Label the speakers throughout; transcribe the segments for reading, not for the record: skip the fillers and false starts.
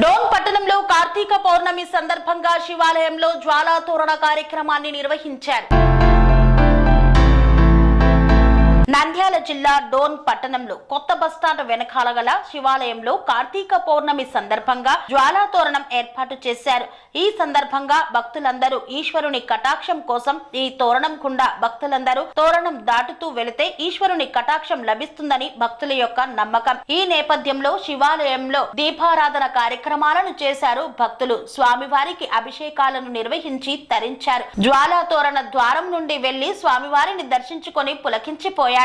Speaker 1: డోన్ పట్టణంలో కార్తీక పౌర్ణమి సందర్భంగా శివాలయంలో జ్వాలా తోరణ కార్యక్రమాన్ని నిర్వహించారు. నంద్యాల జిల్లా డోన్ పట్టణంలో కొత్త బస్టాండ్ వెనకాల గల శివాలయంలో కార్తీక పౌర్ణమి సందర్భంగా జ్వాలా తోరణం ఏర్పాటు చేశారు. ఈ సందర్భంగా భక్తులందరూ ఈశ్వరుని కటాక్షం కోసం ఈ తోరణం గుండా భక్తులందరూ తోరణం దాటుతూ వెళితే ఈశ్వరుని కటాక్షం లభిస్తుందని భక్తుల యొక్క నమ్మకం. ఈ నేపథ్యంలో శివాలయంలో దీపారాధన కార్యక్రమాలను చేశారు భక్తులు. స్వామివారికి అభిషేకాలను నిర్వహించి తరించారు. జ్వాలా తోరణ ద్వారం నుండి వెళ్లి స్వామివారిని దర్శించుకొని పులకించిపోయారు.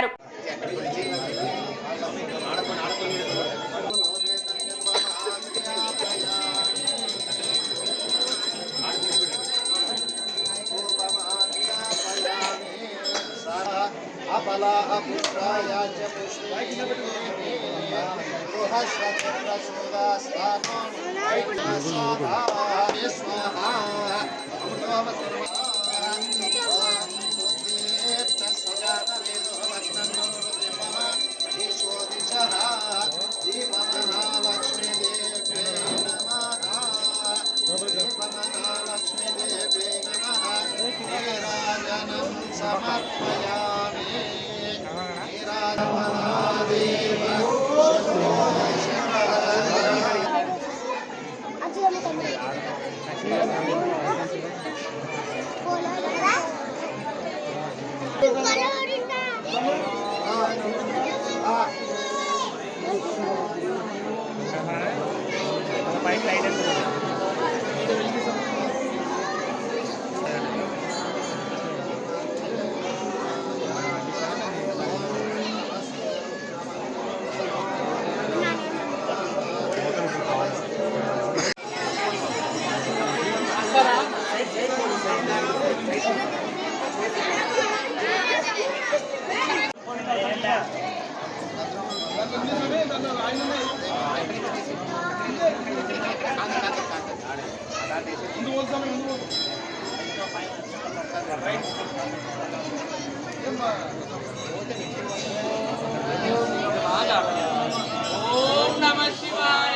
Speaker 2: ఓం నమః శివాయ.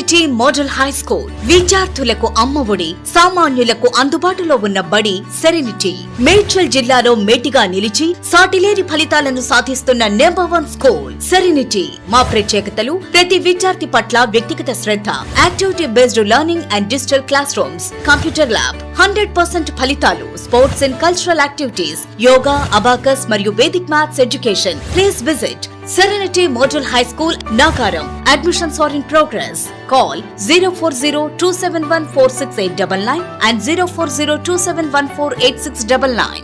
Speaker 3: సెరెనిటీ మోడల్ హై స్కూల్ విద్యార్థులకు అమ్మఒడి, సామాన్యులకు అందుబాటులో ఉన్న బడి సెరెనిటీ. మేడ్చల్ జిల్లాలో మేటిగా నిలిచి సాటిలేని ఫలితాలను సాధిస్తున్న #1 స్కూల్ సెరెనిటీ. మా ప్రత్యేకతలు ప్రతి విద్యార్థి పట్ల వ్యక్తిగత శ్రద్ధ, activity based learning and digital classrooms, computer lab, 100% ఫలితాలు, sports and cultural activities, yoga, abacus మరియు Vedic maths education. Please visit Serenity Model High School, Nagaram. Admissions are in progress. Call 040-271-46899 and 040-271-48699.